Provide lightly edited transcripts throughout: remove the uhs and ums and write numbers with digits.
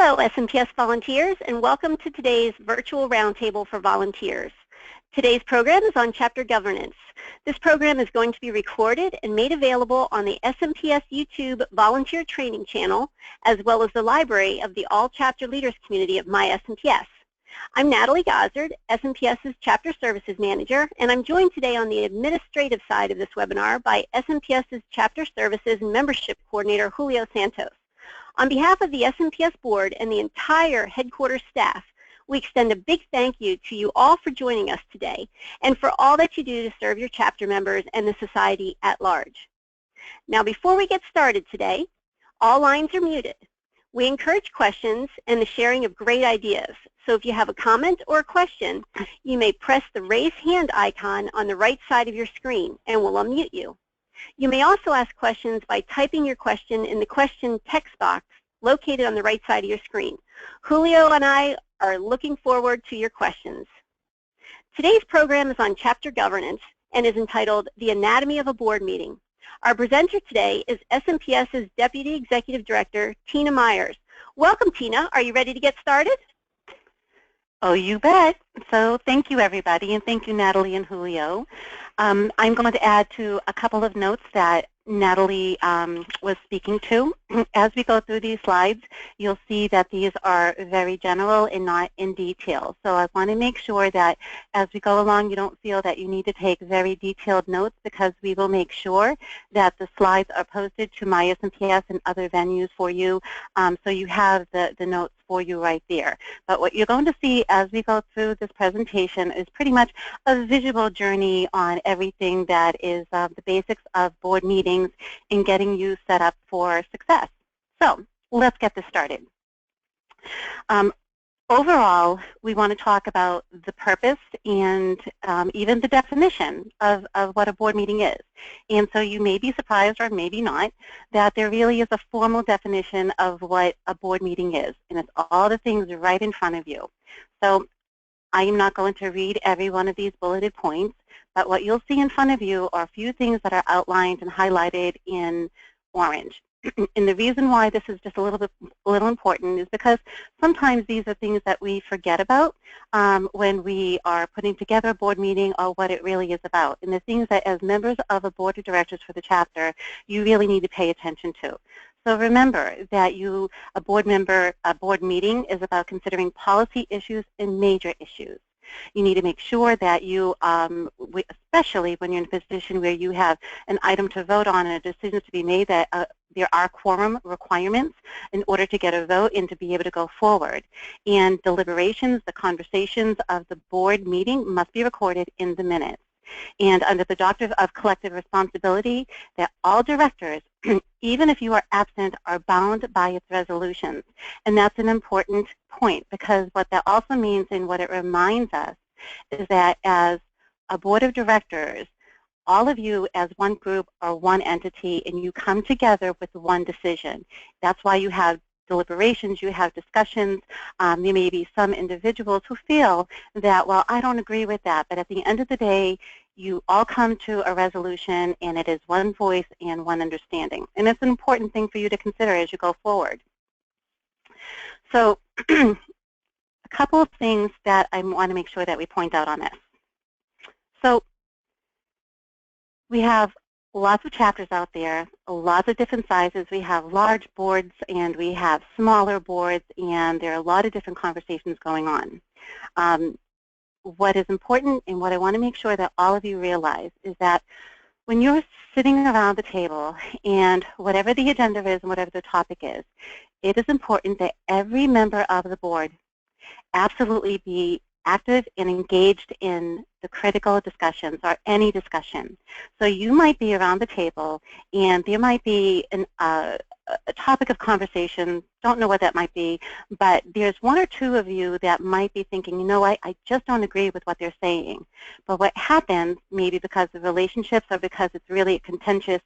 Hello, SMPS volunteers, and welcome to today's virtual roundtable for volunteers. Today's program is on chapter governance. This program is going to be recorded and made available on the SMPS YouTube volunteer training channel, as well as the library of the All Chapter Leaders community of My SMPS. I'm Natalie Gozzard, SMPS's Chapter Services Manager, and I'm joined today on the administrative side of this webinar by SMPS's Chapter Services and Membership Coordinator, Julio Santos. On behalf of the SMPS board and the entire headquarters staff, we extend a big thank you to you all for joining us today and for all that you do to serve your chapter members and the society at large. Now, before we get started today, all lines are muted. We encourage questions and the sharing of great ideas. So if you have a comment or a question, you may press the raise hand icon on the right side of your screen and we'll unmute you. You may also ask questions by typing your question in the question text box located on the right side of your screen. Julio and I are looking forward to your questions. Today's program is on chapter governance and is entitled The Anatomy of a Board Meeting. Our presenter today is SMPS's Deputy Executive Director, Tina Myers. Welcome, Tina. Are you ready to get started? Oh, you bet. So thank you, everybody, and thank you, Natalie and Julio. I'm going to add to a couple of notes that Natalie was speaking to. As we go through these slides, you'll see that these are very general and not in detail. So I want to make sure that as we go along, you don't feel that you need to take very detailed notes, because we will make sure that the slides are posted to My SMPS and other venues for you, so you have the notes for you right there. But what you're going to see as we go through this presentation is pretty much a visual journey on everything that is the basics of board meetings and getting you set up for success. So let's get this started. Overall, we want to talk about the purpose and even the definition of what a board meeting is. And so you may be surprised, or maybe not, that there really is a formal definition of what a board meeting is. And it's all the things right in front of you. So I am not going to read every one of these bulleted points, but what you'll see in front of you are a few things that are outlined and highlighted in orange. And the reason why this is just a little important is because sometimes these are things that we forget about when we are putting together a board meeting, or what it really is about. And the things that, as members of a board of directors for the chapter, you really need to pay attention to. So remember that a board meeting is about considering policy issues and major issues. You need to make sure that you, especially when you're in a position where you have an item to vote on and a decision to be made, that there are quorum requirements in order to get a vote and to be able to go forward. And deliberations, the conversations of the board meeting, must be recorded in the minutes. And under the doctrine of collective responsibility, that all directors, even if you are absent, are bound by its resolutions. And that's an important point, because what that also means, and what it reminds us, is that as a board of directors, all of you as one group are one entity, and you come together with one decision. That's why you have deliberations, you have discussions. There may be some individuals who feel that, well, I don't agree with that, but at the end of the day, you all come to a resolution, and it is one voice and one understanding. And it's an important thing for you to consider as you go forward. So a couple of things that I want to make sure that we point out on this. So we have lots of chapters out there, lots of different sizes. We have large boards and we have smaller boards, and there are a lot of different conversations going on. What is important, and what I want to make sure that all of you realize, is that when you're sitting around the table, and whatever the agenda is and whatever the topic is, it is important that every member of the board absolutely be active and engaged in the critical discussions, or any discussion. So you might be around the table, and there might be a topic of conversation, don't know what that might be, but there's one or two of you that might be thinking, you know, I just don't agree with what they're saying. But what happens, maybe because of relationships or because it's really a contentious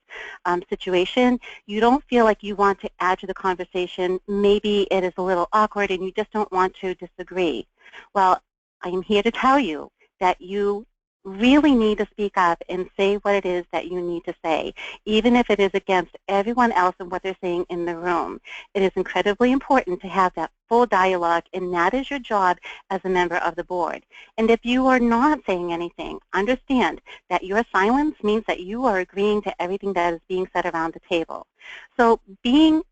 situation, you don't feel like you want to add to the conversation. Maybe it is a little awkward and you just don't want to disagree. Well, I am here to tell you that you really need to speak up and say what it is that you need to say, even if it is against everyone else and what they're saying in the room. It is incredibly important to have that full dialogue, and that is your job as a member of the board. And if you are not saying anything, understand that your silence means that you are agreeing to everything that is being said around the table. So being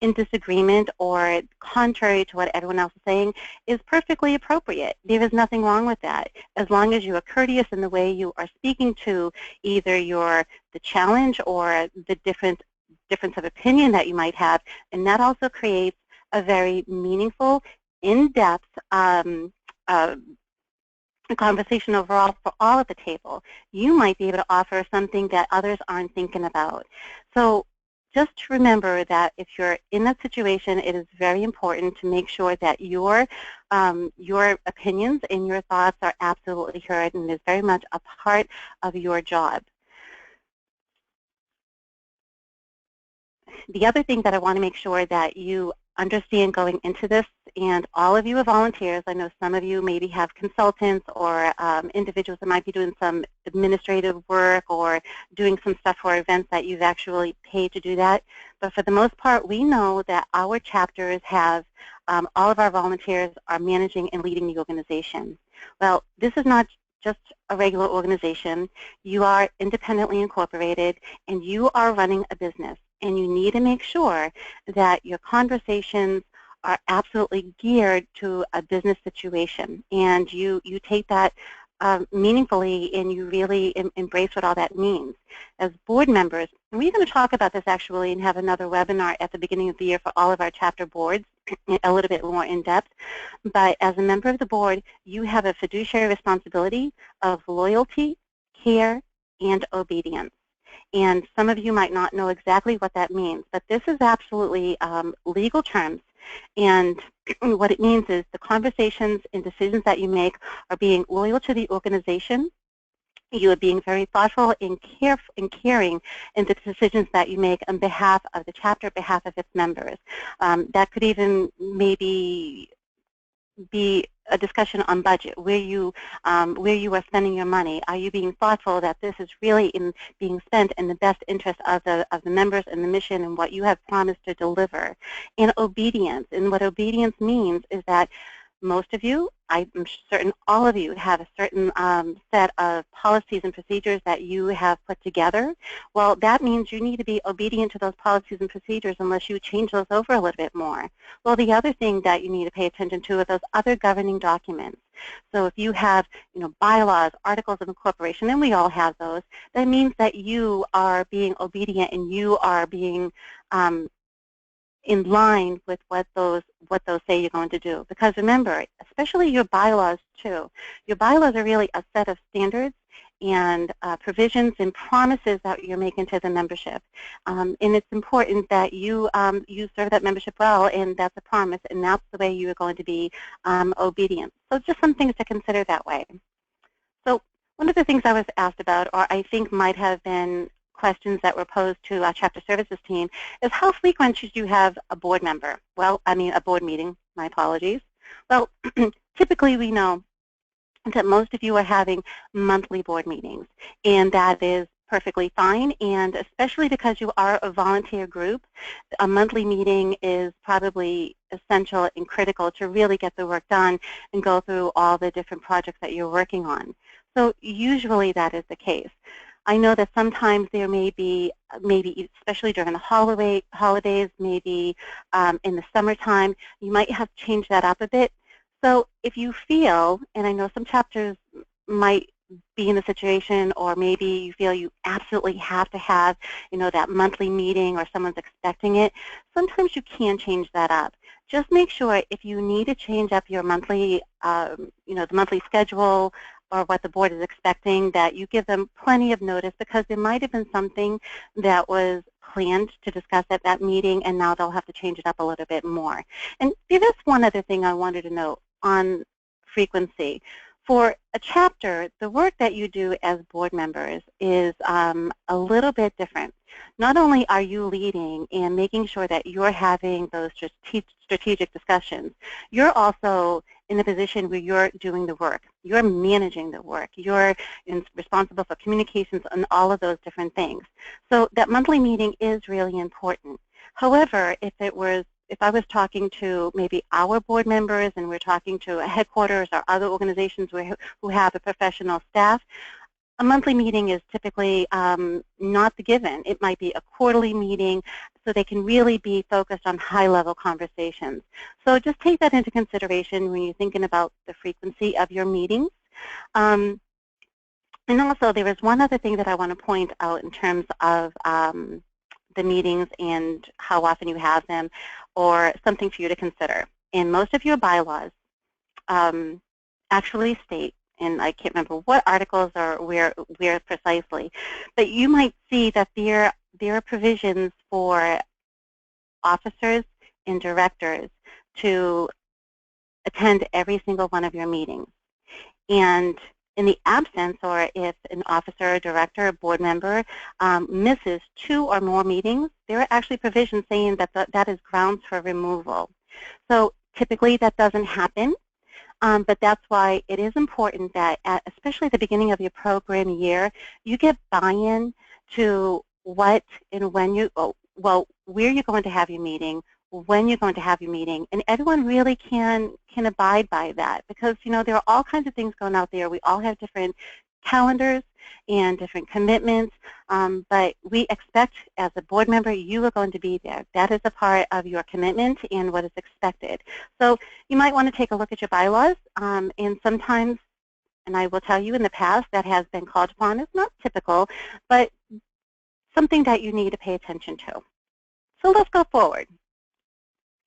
in disagreement or contrary to what everyone else is saying is perfectly appropriate. There is nothing wrong with that, as long as you are courteous in the way you are speaking to either the challenge or the difference of opinion that you might have, and that also creates a very meaningful, in-depth conversation overall for all at the table. You might be able to offer something that others aren't thinking about. So just remember that if you're in that situation, it is very important to make sure that your opinions and your thoughts are absolutely heard, and is very much a part of your job. The other thing that I want to make sure that you understand going into this, and all of you are volunteers. I know some of you maybe have consultants or individuals that might be doing some administrative work or doing some stuff for events that you've actually paid to do that. But for the most part, we know that our chapters have, all of our volunteers are managing and leading the organization. Well, this is not just a regular organization. You are independently incorporated, and you are running a business. And you need to make sure that your conversations are absolutely geared to a business situation, and you take that meaningfully, and you really embrace what all that means. As board members, and we're going to talk about this actually and have another webinar at the beginning of the year for all of our chapter boards, a little bit more in depth, but as a member of the board, you have a fiduciary responsibility of loyalty, care, and obedience. And some of you might not know exactly what that means, but this is absolutely legal terms. And what it means is the conversations and decisions that you make are being loyal to the organization. You are being very thoughtful and caring in the decisions that you make on behalf of the chapter, on behalf of its members. That could even maybe be a discussion on budget, where you are spending your money. Are you being thoughtful that this is really being spent in the best interest of the members and the mission and what you have promised to deliver? And obedience, and what obedience means is that most of you, I'm certain all of you, have a certain set of policies and procedures that you have put together. Well, that means you need to be obedient to those policies and procedures unless you change those over a little bit more. Well, the other thing that you need to pay attention to are those other governing documents. So if you have, bylaws, articles of incorporation, and we all have those, that means that you are being obedient and you are being in line with what those say you're going to do. Because remember, especially your bylaws too, your bylaws are really a set of standards and provisions and promises that you're making to the membership. And it's important that you serve that membership well, and that's a promise, and that's the way you are going to be obedient. So just some things to consider that way. So one of the things I was asked about, or I think might have been questions that were posed to our chapter services team, is how frequent should you have a board member? Well, I mean a board meeting, my apologies. Well, typically we know that most of you are having monthly board meetings, and that is perfectly fine, and especially because you are a volunteer group, a monthly meeting is probably essential and critical to really get the work done and go through all the different projects that you're working on. So usually that is the case. I know that sometimes there may be, maybe especially during the holidays, maybe in the summertime, you might have to change that up a bit. So if you feel, and I know some chapters might be in a situation, or maybe you feel you absolutely have to have, that monthly meeting, or someone's expecting it, sometimes you can change that up. Just make sure if you need to change up your monthly, the monthly schedule, or what the board is expecting, that you give them plenty of notice, because there might have been something that was planned to discuss at that meeting, and now they'll have to change it up a little bit more. And there is one other thing I wanted to note on frequency. For a chapter, the work that you do as board members is a little bit different. Not only are you leading and making sure that you're having those strategic discussions, you're also in a position where you're doing the work. You're managing the work. You're responsible for communications and all of those different things. So that monthly meeting is really important. However, if if I was talking to maybe our board members and we're talking to a headquarters or other organizations who have a professional staff, a monthly meeting is typically not the given. It might be a quarterly meeting, so they can really be focused on high-level conversations. So just take that into consideration when you're thinking about the frequency of your meetings. And also, there is one other thing that I want to point out in terms of the meetings and how often you have them, or something for you to consider. And most of your bylaws actually state, and I can't remember what articles or where precisely, but you might see that there are provisions for officers and directors to attend every single one of your meetings. And in the absence, or if an officer, director, or board member misses 2 or more meetings, there are actually provisions saying that that is grounds for removal. So typically that doesn't happen. But that's why it is important that, especially at the beginning of your program year, you get buy-in to what and when you, well, where you're going to have your meeting, when you're going to have your meeting, and everyone really can abide by that, because there are all kinds of things going out there. We all have different calendars and different commitments, but we expect as a board member you are going to be there. That is a part of your commitment and what is expected. So you might want to take a look at your bylaws, and sometimes, and I will tell you in the past, that has been called upon. It's not typical, but something that you need to pay attention to. So let's go forward.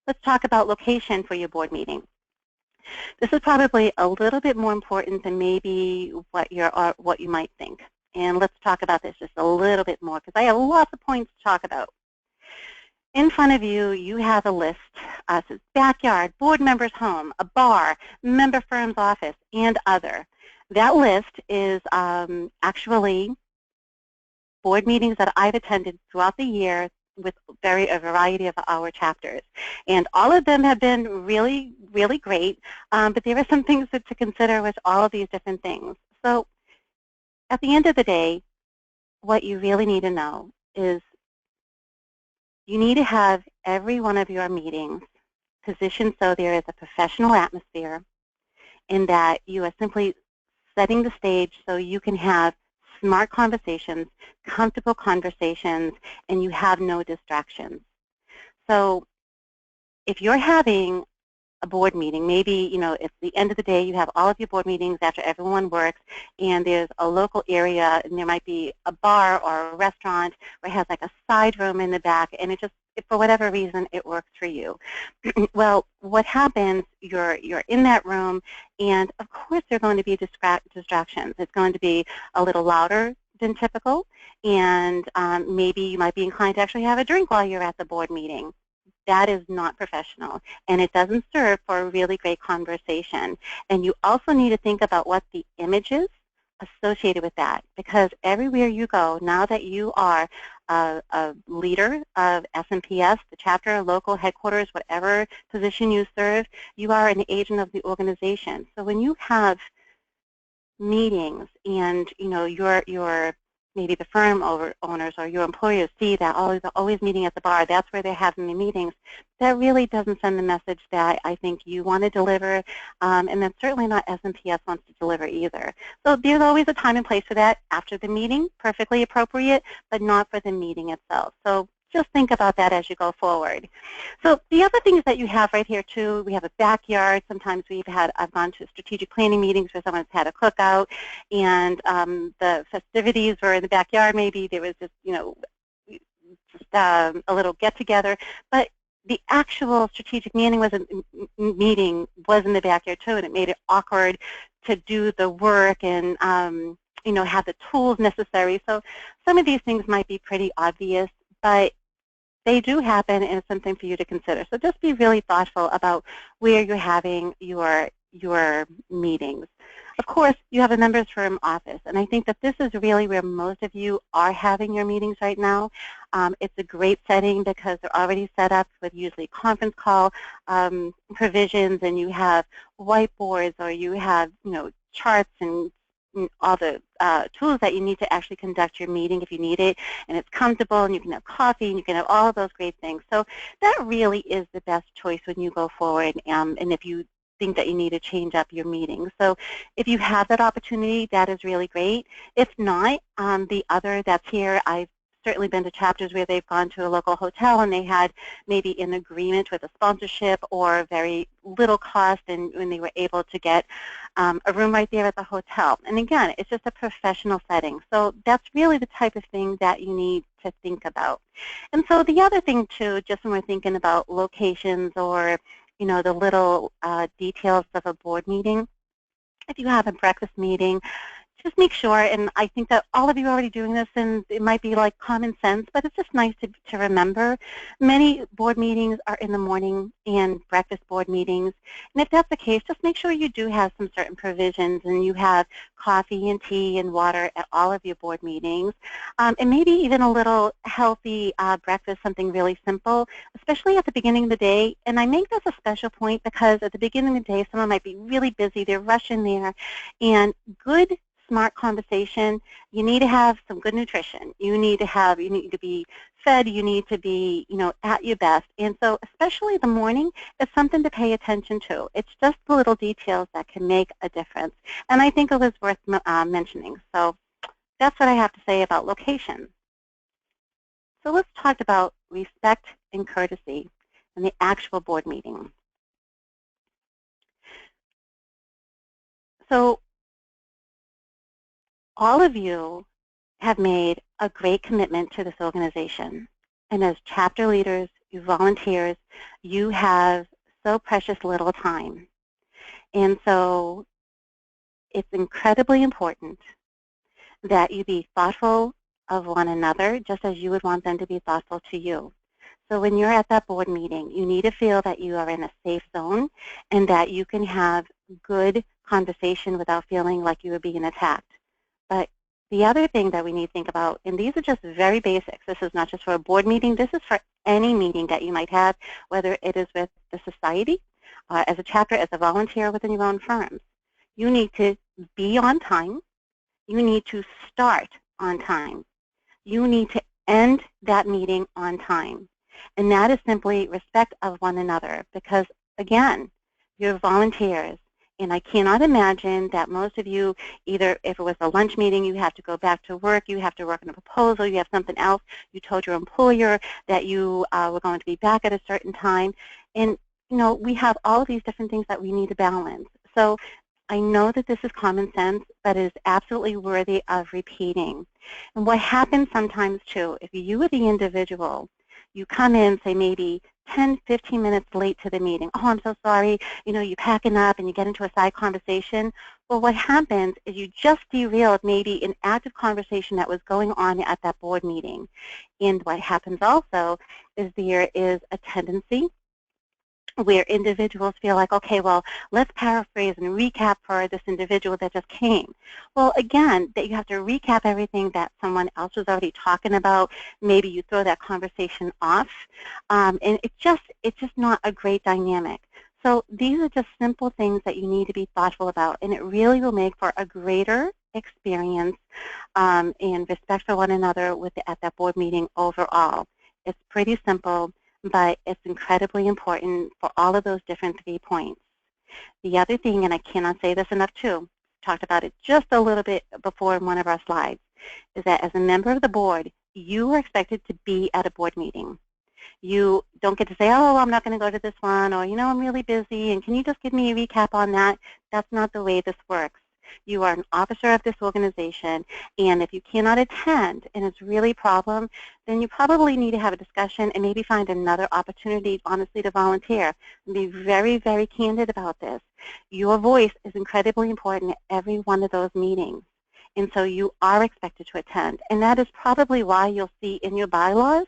Let's talk about location for your board meeting. This is probably a little bit more important than maybe what you might think. And let's talk about this just a little bit more, because I have lots of points to talk about. In front of you, you have a list. It says backyard, board member's home, a bar, member firm's office, and other. That list is actually board meetings that I've attended throughout the year with a variety of our chapters. And all of them have been really, really great, but there are some things to consider with all of these different things. So at the end of the day, what you really need to know is you need to have every one of your meetings positioned so there is a professional atmosphere, and that you are simply setting the stage so you can have smart conversations, comfortable conversations, and you have no distractions. So if you're having a board meeting, maybe it's the end of the day, you have all of your board meetings after everyone works, and there's a local area, and there might be a bar or a restaurant where it has like a side room in the back, and it just, for whatever reason, it works for you. Well, what happens, you're in that room, and of course there are going to be distractions. It's going to be a little louder than typical, and maybe you might be inclined to actually have a drink while you're at the board meeting. That is not professional, and it doesn't serve for a really great conversation. And you also need to think about what the image is associated with that, because everywhere you go, now that you are a leader of SMPS, the chapter, local headquarters, whatever position you serve, you are an agent of the organization. So when you have meetings and your maybe the firm owners or your employers see that, oh, they're always meeting at the bar, that's where they're having the meetings, that really doesn't send the message that I think you want to deliver, and that's certainly not SMPS wants to deliver either. So there's always a time and place for that after the meeting, perfectly appropriate, but not for the meeting itself. So just think about that as you go forward. So the other things that you have right here too, we have a backyard. Sometimes I've gone to strategic planning meetings where someone's had a cookout, and the festivities were in the backyard. Maybe there was just a little get together, but the actual strategic meeting was in the backyard too, and it made it awkward to do the work and have the tools necessary. So some of these things might be pretty obvious, but they do happen, and it's something for you to consider. So just be really thoughtful about where you're having your meetings. Of course, you have a members firm office, and I think that this is really where most of you are having your meetings right now. It's a great setting because they're already set up with usually conference call provisions, and you have whiteboards, or you have charts and all the tools that you need to actually conduct your meeting if you need it, and it's comfortable, and you can have coffee, and you can have all of those great things. So that really is the best choice when you go forward, and if you think that you need to change up your meeting. So if you have that opportunity, that is really great. If not, the other that's here, I've certainly been to chapters where they've gone to a local hotel and they had maybe an agreement with a sponsorship or very little cost, and when they were able to get a room right there at the hotel. And again, it's just a professional setting. So that's really the type of thing that you need to think about. And so the other thing too, just when we're thinking about locations or the little details of a board meeting, if you have a breakfast meeting, just make sure, and I think that all of you are already doing this, and it might be like common sense, but it's just nice to remember. Many board meetings are in the morning and breakfast board meetings, and if that's the case, just make sure you do have some certain provisions and you have coffee and tea and water at all of your board meetings, and maybe even a little healthy breakfast, something really simple, especially at the beginning of the day. And I make this a special point because at the beginning of the day, someone might be really busy, they're rushing there, and good smart conversation, you need to have some good nutrition. You need to be fed, you need to be, at your best. And so especially the morning is something to pay attention to. It's just the little details that can make a difference. And I think it was worth mentioning. So that's what I have to say about location. So let's talk about respect and courtesy in the actual board meeting. So all of you have made a great commitment to this organization. And as chapter leaders, you volunteers, you have so precious little time. And so it's incredibly important that you be thoughtful of one another, just as you would want them to be thoughtful to you. So when you're at that board meeting, you need to feel that you are in a safe zone and that you can have good conversation without feeling like you are being attacked. But the other thing that we need to think about, and these are just very basics, this is not just for a board meeting, this is for any meeting that you might have, whether it is with the society, as a chapter, as a volunteer within your own firms. You need to be on time. You need to start on time. You need to end that meeting on time. And that is simply respect of one another because, again, you're volunteers. And I cannot imagine that most of you, either if it was a lunch meeting, you have to go back to work, you have to work on a proposal, you have something else, you told your employer that you were going to be back at a certain time. And, we have all of these different things that we need to balance. So I know that this is common sense, but it is absolutely worthy of repeating. And what happens sometimes, too, if you are the individual, you come in, say, maybe 10, 15 minutes late to the meeting. Oh, I'm so sorry. You're packing up and you get into a side conversation. Well, what happens is you just derailed maybe an active conversation that was going on at that board meeting. And what happens also is there is a tendency where individuals feel like, okay, well, let's paraphrase and recap for this individual that just came. Well, again, that you have to recap everything that someone else was already talking about. Maybe you throw that conversation off, and it's just not a great dynamic. So these are just simple things that you need to be thoughtful about, and it really will make for a greater experience and respect for one another at that board meeting overall. It's pretty simple, but it's incredibly important for all of those different 3 points. The other thing, and I cannot say this enough too, talked about it just a little bit before in one of our slides, is that as a member of the board, you are expected to be at a board meeting. You don't get to say, oh, I'm not going to go to this one, or, I'm really busy, and can you just give me a recap on that? That's not the way this works. You are an officer of this organization, and if you cannot attend and it's really a problem, then you probably need to have a discussion and maybe find another opportunity, honestly, to volunteer. And be very, very candid about this. Your voice is incredibly important at every one of those meetings, and so you are expected to attend. And that is probably why you'll see in your bylaws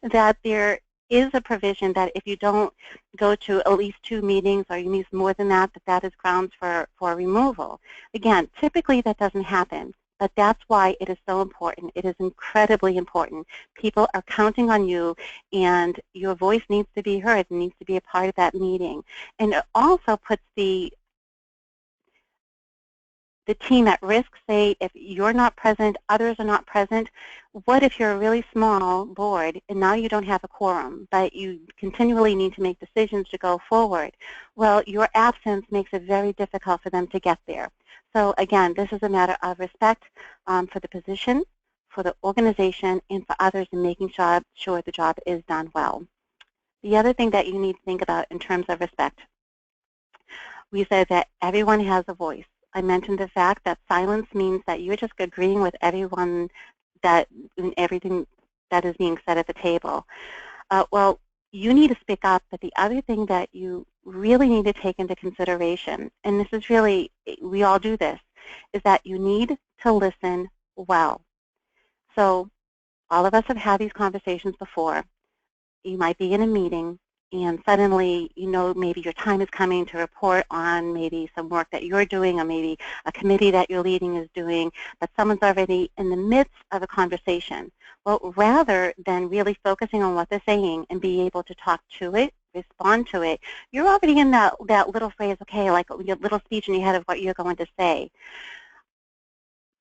that there is a provision that if you don't go to at least 2 meetings or you miss more than that, that is grounds for removal. Again, typically that doesn't happen, but that's why it is so important. It is incredibly important. People are counting on you, and your voice needs to be heard and needs to be a part of that meeting. And it also puts the the team at risk. Say if you're not present, others are not present. What if you're a really small board and now you don't have a quorum, but you continually need to make decisions to go forward? Well, your absence makes it very difficult for them to get there. So again, this is a matter of respect for the position, for the organization, and for others in making sure the job is done well. The other thing that you need to think about in terms of respect, we said that everyone has a voice. I mentioned the fact that silence means that you're just agreeing with everyone in everything that is being said at the table. Well, you need to speak up, but the other thing that you really need to take into consideration, and this is really, we all do this, is that you need to listen well. So all of us have had these conversations before. You might be in a meeting and suddenly, maybe your time is coming to report on maybe some work that you're doing or maybe a committee that you're leading is doing, but someone's already in the midst of a conversation. Well, rather than really focusing on what they're saying and be able to talk to it, respond to it, you're already in that little phrase, okay, like your little speech in your head of what you're going to say.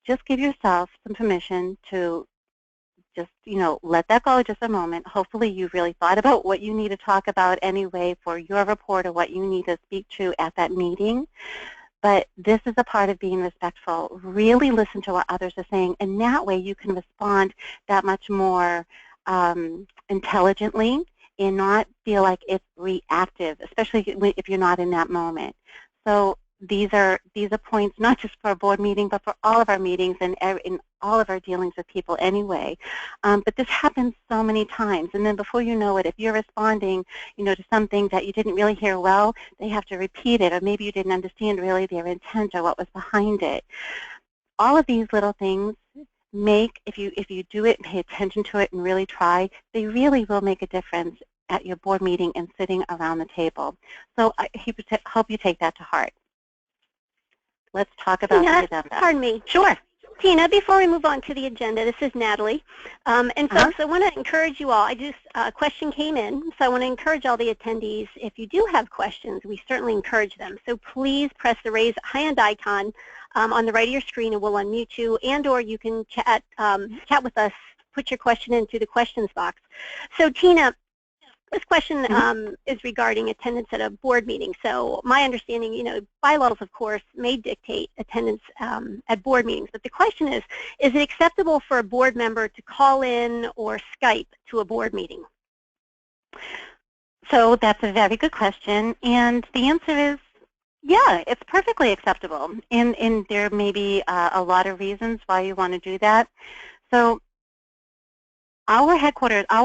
Just give yourself some permission to just, let that go just a moment. Hopefully you've really thought about what you need to talk about anyway for your report or what you need to speak to at that meeting. But this is a part of being respectful. Really listen to what others are saying, and that way you can respond that much more intelligently and not feel like it's reactive, especially if you're not in that moment. So these are points not just for a board meeting, but for all of our meetings and in all of our dealings with people anyway. But this happens so many times, and then before you know it, if you're responding, to something that you didn't really hear well, they have to repeat it, or maybe you didn't understand really their intent or what was behind it. All of these little things make, if you do it, pay attention to it, and really try, they really will make a difference at your board meeting and sitting around the table. So I hope you take that to heart. Let's talk about the agenda. Pardon me. Sure. Tina, before we move on to the agenda, this is Natalie. And folks, I want to encourage you all. A question came in, so I want to encourage all the attendees, if you do have questions, we certainly encourage them. So please press the raise hand icon on the right of your screen, and we'll unmute you, and or you can chat with us, put your question into the questions box. So Tina, this question is regarding attendance at a board meeting. So my understanding, bylaws, of course, may dictate attendance at board meetings. But the question is it acceptable for a board member to call in or Skype to a board meeting? So that's a very good question. And the answer is, yeah, it's perfectly acceptable. And there may be a lot of reasons why you want to do that. So our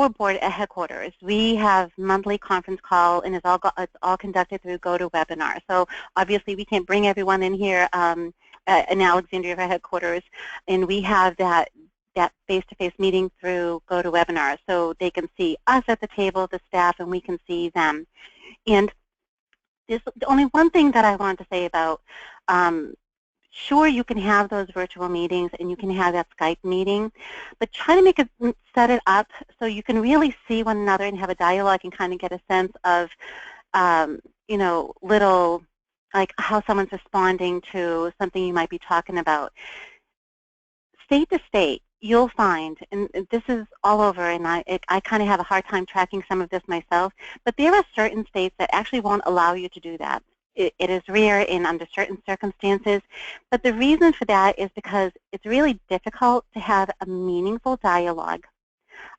board at headquarters, we have monthly conference call, and it's all conducted through GoToWebinar. So obviously we can't bring everyone in here in Alexandria for headquarters, and we have that face-to-face meeting through GoToWebinar, so they can see us at the table, the staff, and we can see them. And there's only one thing that I wanted to say about sure, you can have those virtual meetings and you can have that Skype meeting, but try to set it up so you can really see one another and have a dialogue and kind of get a sense of, little, like how someone's responding to something you might be talking about. State to state, you'll find, and this is all over, and I kind of have a hard time tracking some of this myself, but there are certain states that actually won't allow you to do that. It is rare and under certain circumstances, but the reason for that is because it's really difficult to have a meaningful dialogue,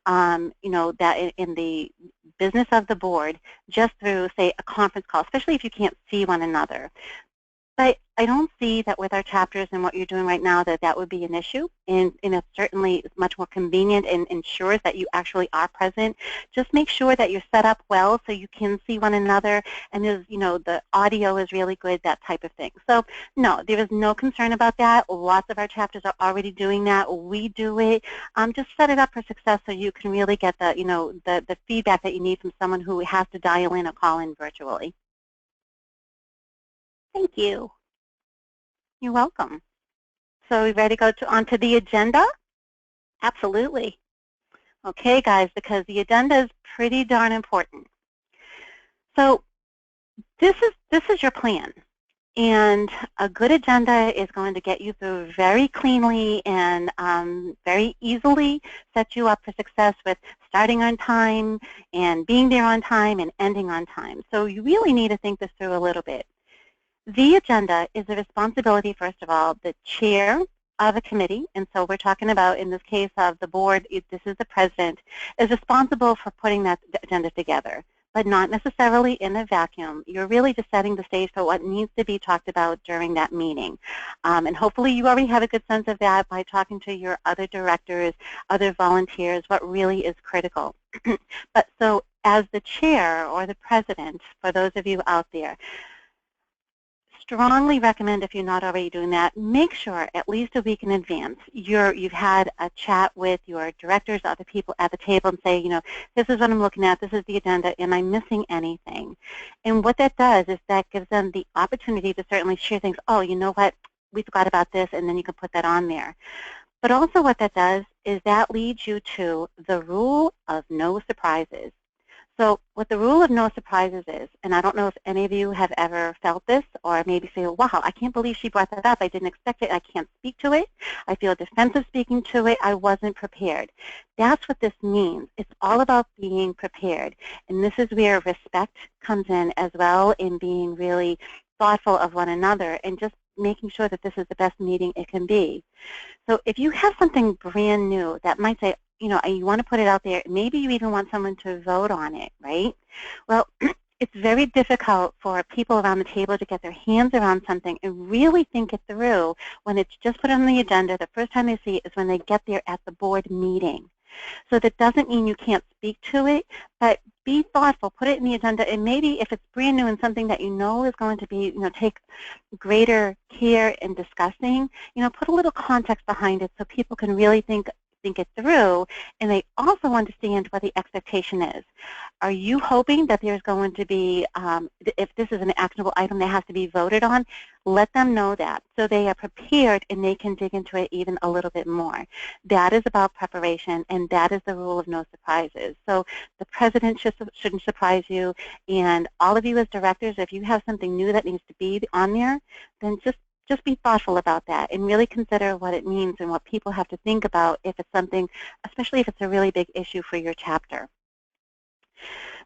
that in the business of the board just through, say, a conference call, especially if you can't see one another. But I don't see that with our chapters and what you're doing right now that would be an issue, and it's certainly much more convenient and ensures that you actually are present. Just make sure that you're set up well so you can see one another, and there's, the audio is really good, that type of thing. So no, there is no concern about that. Lots of our chapters are already doing that. We do it. Just set it up for success so you can really get the, the feedback that you need from someone who has to dial in or call in virtually. Thank you. You're welcome. So we ready to go on to the agenda? Absolutely. Okay, guys, because the agenda is pretty darn important. So this is your plan. And a good agenda is going to get you through very cleanly and very easily set you up for success with starting on time and being there on time and ending on time. So you really need to think this through a little bit. The agenda is the responsibility, first of all, the chair of a committee, and so we're talking about, in this case of the board, this is the president, is responsible for putting that agenda together, but not necessarily in a vacuum. You're really just setting the stage for what needs to be talked about during that meeting. And hopefully you already have a good sense of that by talking to your other directors, other volunteers, what really is critical. But so as the chair or the president, for those of you out there, strongly recommend, if you're not already doing that, make sure at least a week in advance you've had a chat with your directors, other people at the table, and say, this is what I'm looking at, this is the agenda, am I missing anything? And what that does is that gives them the opportunity to certainly share things. Oh, you know what, we forgot about this, and then you can put that on there. But also what that does is that leads you to the rule of no surprises. So what the rule of no surprises is, and I don't know if any of you have ever felt this or maybe say, wow, I can't believe she brought that up. I didn't expect it. I can't speak to it. I feel defensive speaking to it. I wasn't prepared. That's what this means. It's all about being prepared. And this is where respect comes in as well, in being really thoughtful of one another and just making sure that this is the best meeting it can be. So if you have something brand new that might say, you want to put it out there, maybe you even want someone to vote on it, right? Well, it's very difficult for people around the table to get their hands around something and really think it through when it's just put on the agenda. The first time they see it is when they get there at the board meeting. So that doesn't mean you can't speak to it, but be thoughtful, put it in the agenda, and maybe if it's brand new and something that you know is going to be, take greater care in discussing, put a little context behind it so people can really think it through, and they also understand what the expectation is. Are you hoping that there's going to be, if this is an actionable item that has to be voted on, let them know that so they are prepared and they can dig into it even a little bit more. That is about preparation, and that is the rule of no surprises. So the president shouldn't surprise you, and all of you as directors, if you have something new that needs to be on there, then just be thoughtful about that and really consider what it means and what people have to think about if it's something, especially if it's a really big issue for your chapter.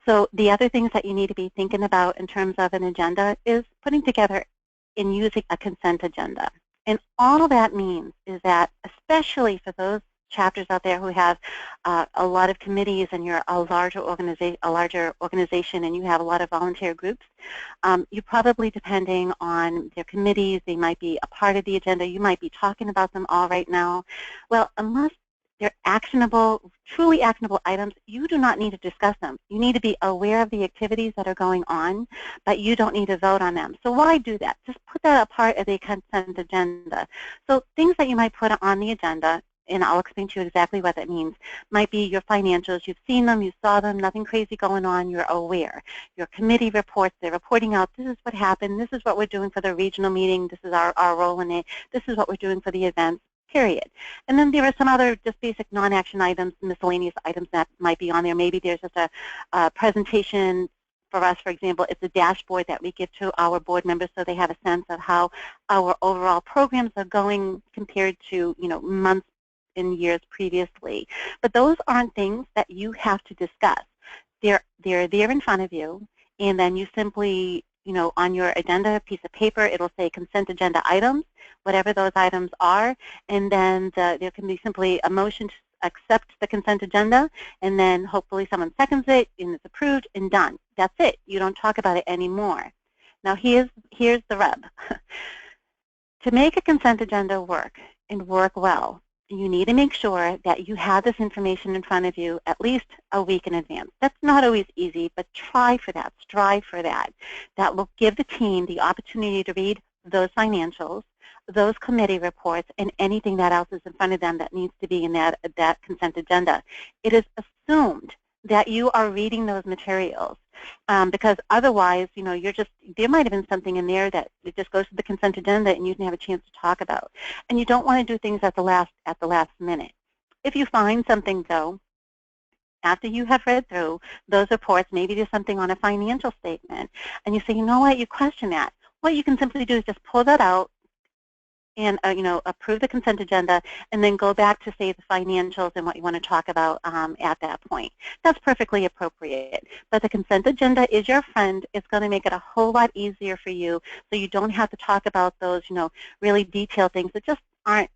So the other things that you need to be thinking about in terms of an agenda is putting together and using a consent agenda. And all that means is that, especially for those chapters out there who have a lot of committees and you're a larger organization and you have a lot of volunteer groups, you're probably depending on their committees. They might be a part of the agenda. You might be talking about them all right now. Well, unless they're actionable, truly actionable items, you do not need to discuss them. You need to be aware of the activities that are going on, but you don't need to vote on them. So why do that? Just put that a part of the consent agenda. So things that you might put on the agenda, and I'll explain to you exactly what that means, might be your financials. You've seen them, you saw them, nothing crazy going on, you're aware. Your committee reports, they're reporting out, this is what happened, this is what we're doing for the regional meeting, this is our role in it, this is what we're doing for the events, period. And then there are some other just basic non-action items, miscellaneous items that might be on there. Maybe there's just a presentation. For us, for example, it's a dashboard that we give to our board members so they have a sense of how our overall programs are going compared to, months in years previously. But those aren't things that you have to discuss. They're there in front of you, and then you simply, on your agenda piece of paper, it'll say consent agenda items, whatever those items are, and then there can be simply a motion to accept the consent agenda, and then hopefully someone seconds it, and it's approved and done. That's it. You don't talk about it anymore. Now here's the rub. To make a consent agenda work and work well, you need to make sure that you have this information in front of you at least a week in advance. That's not always easy, but try for that, strive for that. That will give the team the opportunity to read those financials, those committee reports, and anything that else is in front of them that needs to be in that consent agenda. It is assumed that you are reading those materials because otherwise, there might have been something in there that it just goes to the consent agenda and you didn't have a chance to talk about. And you don't want to do things at the last minute. If you find something, though, after you have read through those reports, maybe there's something on a financial statement, and you say, you know what, you question that. what you can simply do is just pull that out and approve the consent agenda, and then go back to, say, the financials and what you want to talk about at that point. That's perfectly appropriate. But the consent agenda is your friend. It's going to make it a whole lot easier for you, so you don't have to talk about those, really detailed things that just aren't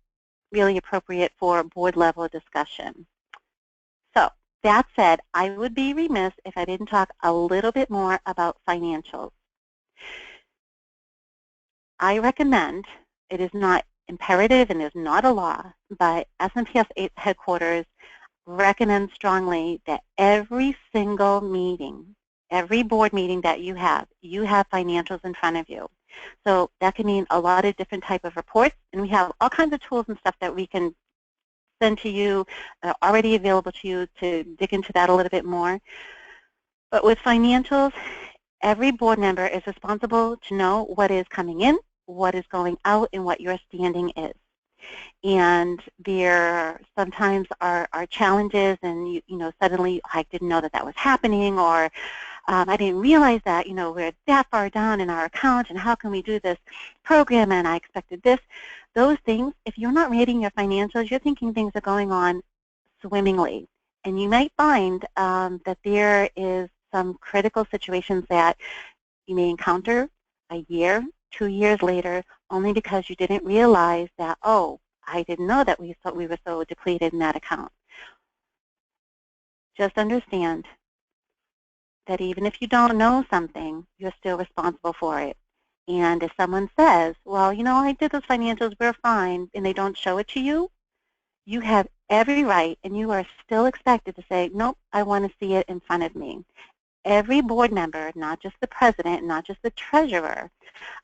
really appropriate for board-level discussion. So that said, I would be remiss if I didn't talk a little bit more about financials. I recommend, it is not imperative and is not a law, but SMPS headquarters recommends strongly that every single meeting, every board meeting that you have financials in front of you. So that can mean a lot of different type of reports, and we have all kinds of tools and stuff that we can send to you, already available to you to dig into that a little bit more. But with financials, every board member is responsible to know what is coming in, what is going out, and what your standing is. And there sometimes are challenges, and suddenly I didn't know that was happening, or I didn't realize that we're that far down in our account, and how can we do this program, and I expected this. Those things, if you're not reading your financials, you're thinking things are going on swimmingly, and you might find that there is some critical situations that you may encounter a year, 2 years later, only because you didn't realize that, oh, I didn't know that we were so depleted in that account. Just understand that even if you don't know something, you're still responsible for it. And if someone says, well, I did those financials, we're fine, and they don't show it to you, you have every right, and you are still expected to say, nope, I want to see it in front of me. Every board member, not just the president, not just the treasurer,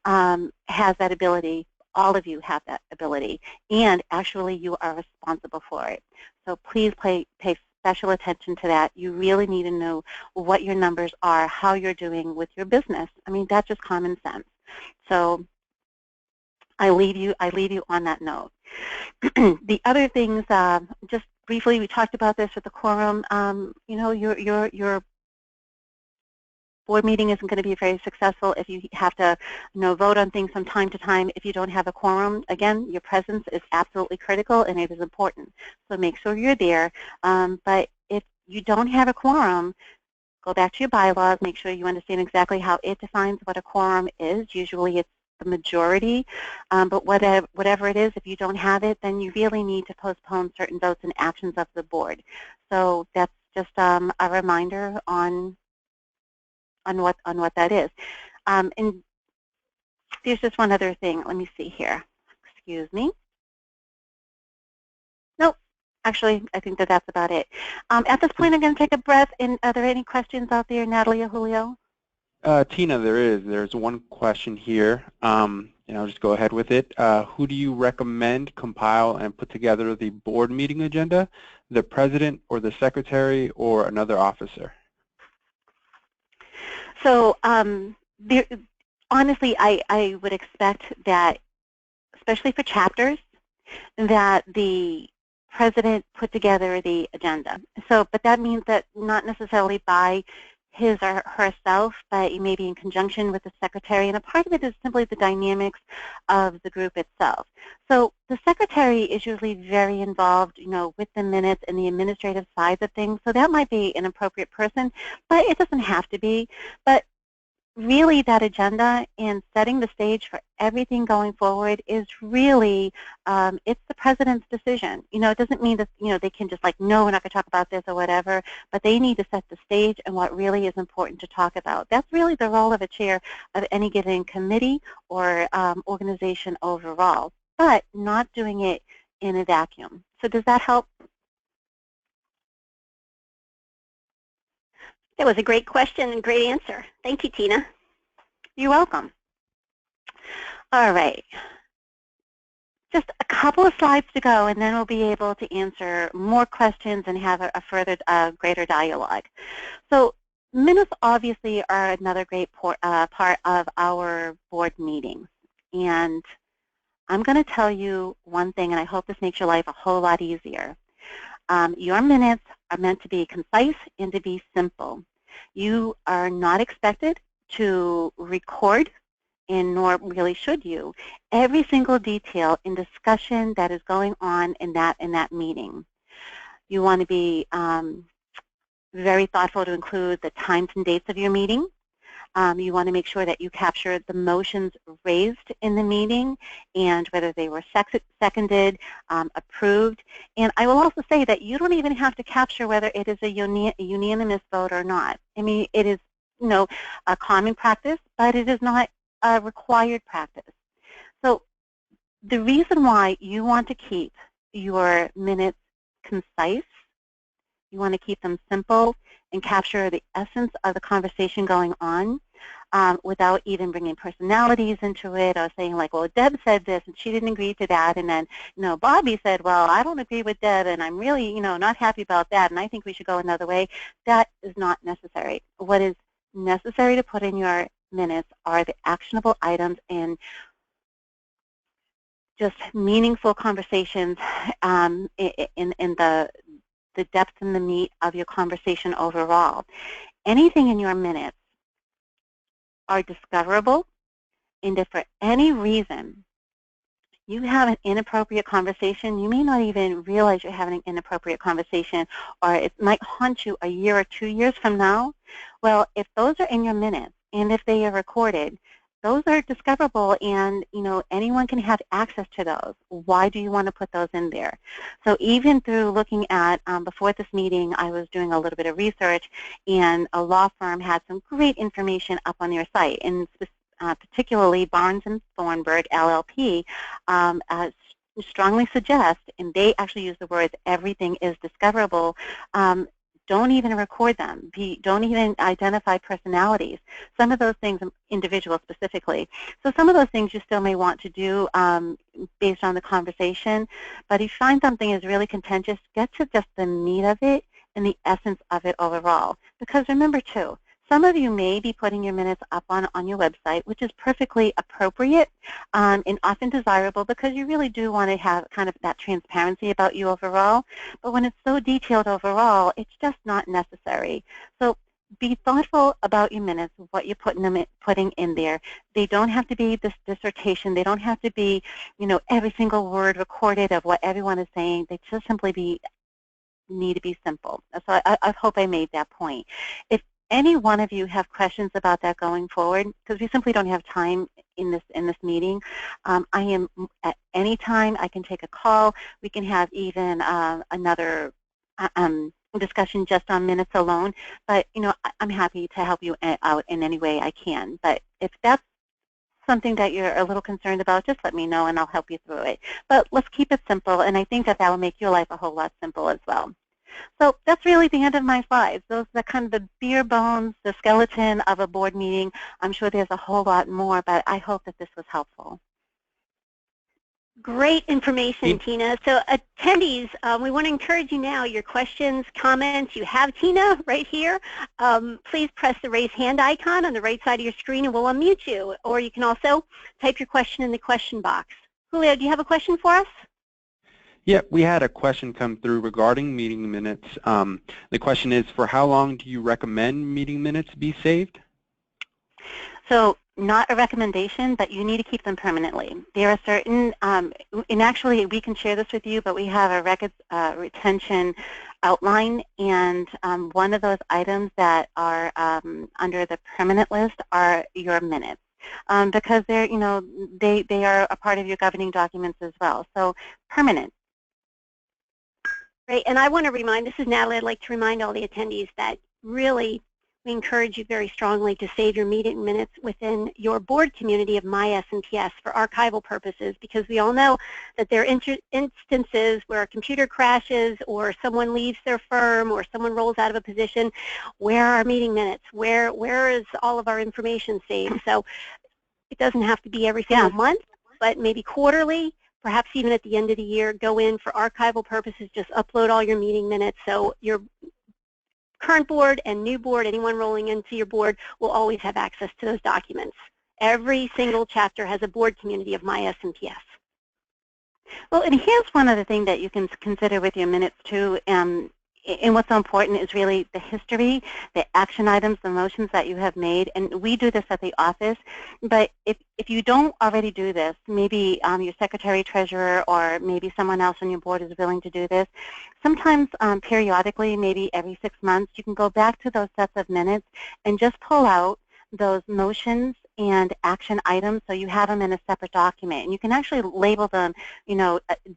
has that ability. All of you have that ability, and actually you are responsible for it. So please pay special attention to that. You really need to know what your numbers are, how you're doing with your business. I mean, that's just common sense. So I leave you on that note. The other things, just briefly, we talked about this with the quorum. Your board meeting isn't going to be very successful if you have to vote on things from time to time if you don't have a quorum. Again, your presence is absolutely critical, and it is important. So make sure you're there. But if you don't have a quorum, go back to your bylaws, make sure you understand exactly how it defines what a quorum is. Usually it's the majority, but whatever it is, if you don't have it, then you really need to postpone certain votes and actions of the board. So that's just a reminder on what that is. And there's just one other thing. Let me see here. Excuse me. Nope. Actually, I think that's about it. At this point, I'm going to take a breath. And are there any questions out there, Natalie or Julio? Tina, there's one question here, and I'll just go ahead with it. Who do you recommend compile and put together the board meeting agenda, the president or the secretary or another officer? So honestly, I would expect that, especially for chapters, that the president put together the agenda. So, but that means that not necessarily by his or herself, but maybe in conjunction with the secretary. And a part of it is simply the dynamics of the group itself. So the secretary is usually very involved, with the minutes and the administrative sides of things. So that might be an appropriate person, but it doesn't have to be. But really, that agenda and setting the stage for everything going forward is really, it's the president's decision. It doesn't mean that, they can just no, we're not going to talk about this or whatever, but they need to set the stage and what really is important to talk about. That's really the role of a chair of any given committee or organization overall, but not doing it in a vacuum. So does that help? That was a great question and great answer. Thank you, Tina. You're welcome. All right. Just a couple of slides to go, and then we'll be able to answer more questions and have a further, greater dialogue. So minutes obviously are another great part of our board meetings. And I'm going to tell you one thing, and I hope this makes your life a whole lot easier. Your minutes are meant to be concise and to be simple. You are not expected to record and nor really should you, every single detail in discussion that is going on in that meeting. You want to be very thoughtful to include the times and dates of your meeting. You want to make sure that you capture the motions raised in the meeting and whether they were seconded, approved. And I will also say that you don't even have to capture whether it is a unanimous vote or not. I mean, it is, a common practice, but it is not a required practice. So the reason why you want to keep your minutes concise, you want to keep them simple and capture the essence of the conversation going on without even bringing personalities into it or saying like, well, Deb said this and she didn't agree to that, and then, Bobby said, well, I don't agree with Deb and I'm really, not happy about that and I think we should go another way. That is not necessary. What is necessary to put in your minutes are the actionable items and just meaningful conversations in the depth and the meat of your conversation overall. Anything in your minutes are discoverable, and if for any reason you have an inappropriate conversation, you may not even realize you're having an inappropriate conversation, or it might haunt you a year or 2 years from now. Well, if those are in your minutes and if they are recorded, those are discoverable, and anyone can have access to those. Why do you want to put those in there? So even through looking at, before this meeting, I was doing a little bit of research, and a law firm had some great information up on their site, and particularly Barnes & Thornburg, LLP, strongly suggest, and they actually use the words, everything is discoverable. Don't even record them. Don't even identify personalities. Some of those things, individuals specifically. So some of those things you still may want to do based on the conversation. But if you find something is really contentious, get to just the meat of it and the essence of it overall. Because remember, too, some of you may be putting your minutes up on your website, which is perfectly appropriate and often desirable because you really do want to have kind of that transparency about you overall. But when it's so detailed overall, it's just not necessary. So be thoughtful about your minutes, what you're putting in there. They don't have to be this dissertation. They don't have to be, every single word recorded of what everyone is saying. They just simply need to be simple. So I hope I made that point. If any one of you have questions about that going forward, because we simply don't have time in this meeting, I am at any time. I can take a call. We can have even another discussion just on minutes alone. But I'm happy to help you out in any way I can. But if that's something that you're a little concerned about, just let me know and I'll help you through it. But let's keep it simple, and I think that will make your life a whole lot simpler as well. So that's really the end of my slides. Those are kind of the bare bones, the skeleton of a board meeting. I'm sure there's a whole lot more, but I hope that this was helpful. Great information, Tina. So attendees, we want to encourage you now, your questions, comments, you have Tina right here. Please press the raise hand icon on the right side of your screen and we'll unmute you. Or you can also type your question in the question box. Julio, do you have a question for us? Yeah, we had a question come through regarding meeting minutes. The question is, for how long do you recommend meeting minutes be saved? So not a recommendation, but you need to keep them permanently. There are certain, and actually we can share this with you, but we have a records retention outline, and one of those items that are under the permanent list are your minutes. Because they're, they are a part of your governing documents as well. So permanent. Great, and I want to remind, this is Natalie, I'd like to remind all the attendees that really we encourage you very strongly to save your meeting minutes within your board community of MySMPS for archival purposes, because we all know that there are instances where a computer crashes or someone leaves their firm or someone rolls out of a position. Where are our meeting minutes? Where is all of our information saved? So it doesn't have to be every single month, but maybe quarterly. Perhaps even at the end of the year, go in for archival purposes, just upload all your meeting minutes so your current board and new board, anyone rolling into your board, will always have access to those documents. Every single chapter has a board community of MySMPS. Well, and here's one other thing that you can consider with your minutes too, and what's so important is really the history, the action items, the motions that you have made. And we do this at the office. But if you don't already do this, maybe your secretary, treasurer, or maybe someone else on your board is willing to do this, sometimes periodically, maybe every 6 months, you can go back to those sets of minutes and just pull out those motions and action items so you have them in a separate document. And you can actually label them,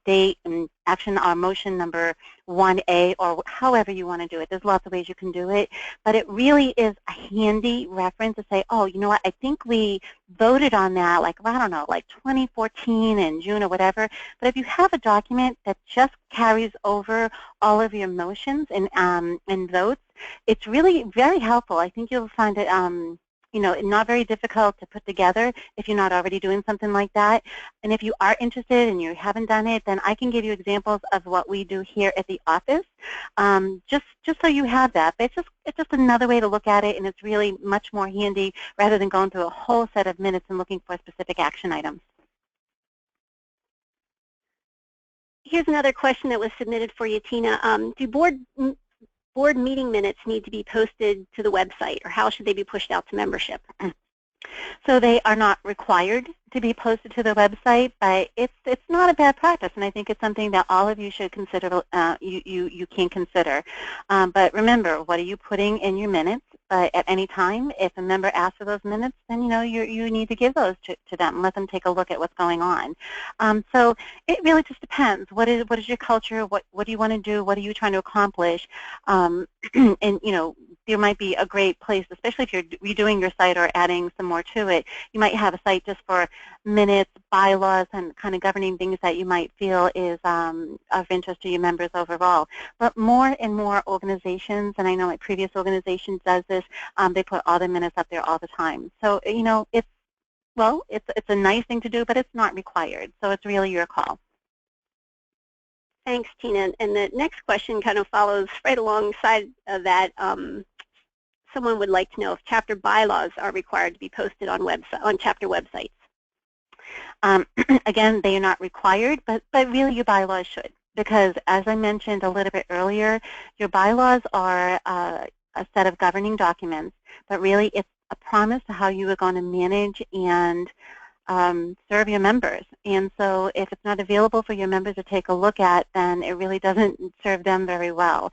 date and action or motion number 1A or however you want to do it. There's lots of ways you can do it. But it really is a handy reference to say, oh, you know what, I think we voted on that, like, I don't know, like 2014 in June or whatever. But if you have a document that just carries over all of your motions and votes, it's really very helpful. I think you'll find it not very difficult to put together if you're not already doing something like that. And if you are interested and you haven't done it, then I can give you examples of what we do here at the office, just so you have that. But it's just another way to look at it, and it's really much more handy rather than going through a whole set of minutes and looking for specific action items. Here's another question that was submitted for you, Tina. Do board meeting minutes need to be posted to the website, or how should they be pushed out to membership? So they are not required to be posted to the website, but it's not a bad practice, and I think it's something that all of you should consider. You can consider. But remember, what are you putting in your minutes? But at any time, if a member asks for those minutes, then you need to give those to them and let them take a look at what's going on. So it really just depends. What is your culture? What do you want to do? What are you trying to accomplish? And there might be a great place, especially if you're redoing your site or adding some more to it. You might have a site just for minutes, bylaws, and kind of governing things that you might feel is of interest to your members overall. But more and more organizations, and I know my previous organization does this, they put all the minutes up there all the time. So it's a nice thing to do, but it's not required. So it's really your call. Thanks, Tina. And the next question kind of follows right alongside of that. Someone would like to know if chapter bylaws are required to be posted on chapter websites. Again, they are not required, but really your bylaws should, because as I mentioned a little bit earlier, your bylaws are a set of governing documents, but really it's a promise to how you are going to manage and serve your members. And so if it's not available for your members to take a look at, then it really doesn't serve them very well.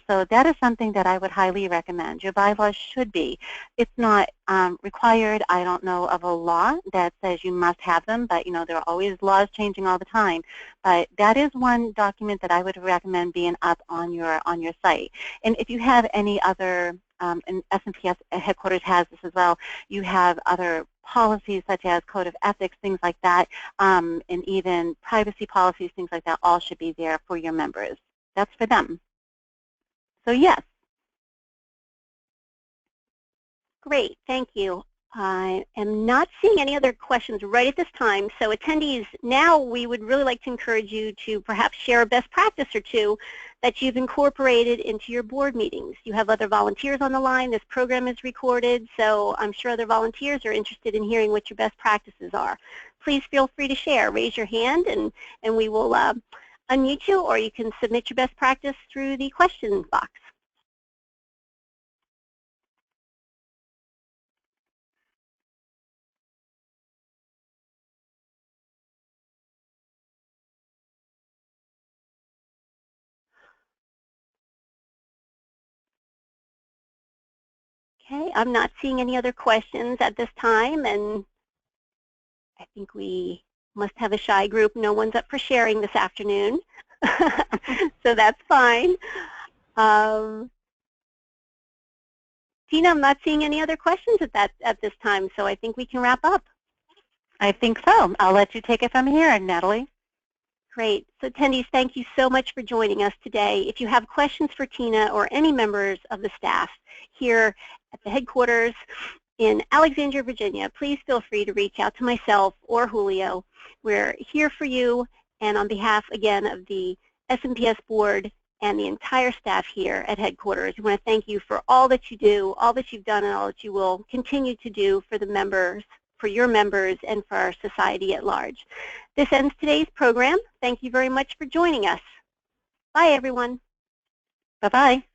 So that is something that I would highly recommend. Your bylaws should be. It's not required. I don't know of a law that says you must have them, but there are always laws changing all the time. But that is one document that I would recommend being up on your site. And if you have any other, and SMPS headquarters has this as well, you have other policies such as code of ethics, things like that, and even privacy policies, things like that, all should be there for your members. That's for them. So yes. Great, thank you. I am not seeing any other questions right at this time. So attendees, now we would really like to encourage you to perhaps share a best practice or two that you've incorporated into your board meetings. You have other volunteers on the line. This program is recorded, so I'm sure other volunteers are interested in hearing what your best practices are. Please feel free to share. Raise your hand and we will unmute you, or you can submit your best practice through the question box. Okay, I'm not seeing any other questions at this time, and I think we must have a shy group. No one's up for sharing this afternoon, so that's fine. Tina, I'm not seeing any other questions at this time, so I think we can wrap up. I think so. I'll let you take it from here, Natalie. Great. So attendees, thank you so much for joining us today. If you have questions for Tina or any members of the staff here at the headquarters in Alexandria, Virginia, please feel free to reach out to myself or Julio. We're here for you, and on behalf, again, of the SMPS board and the entire staff here at headquarters, we want to thank you for all that you do, all that you've done, and all that you will continue to do for the members, for your members, and for our society at large. This ends today's program. Thank you very much for joining us. Bye, everyone. Bye-bye.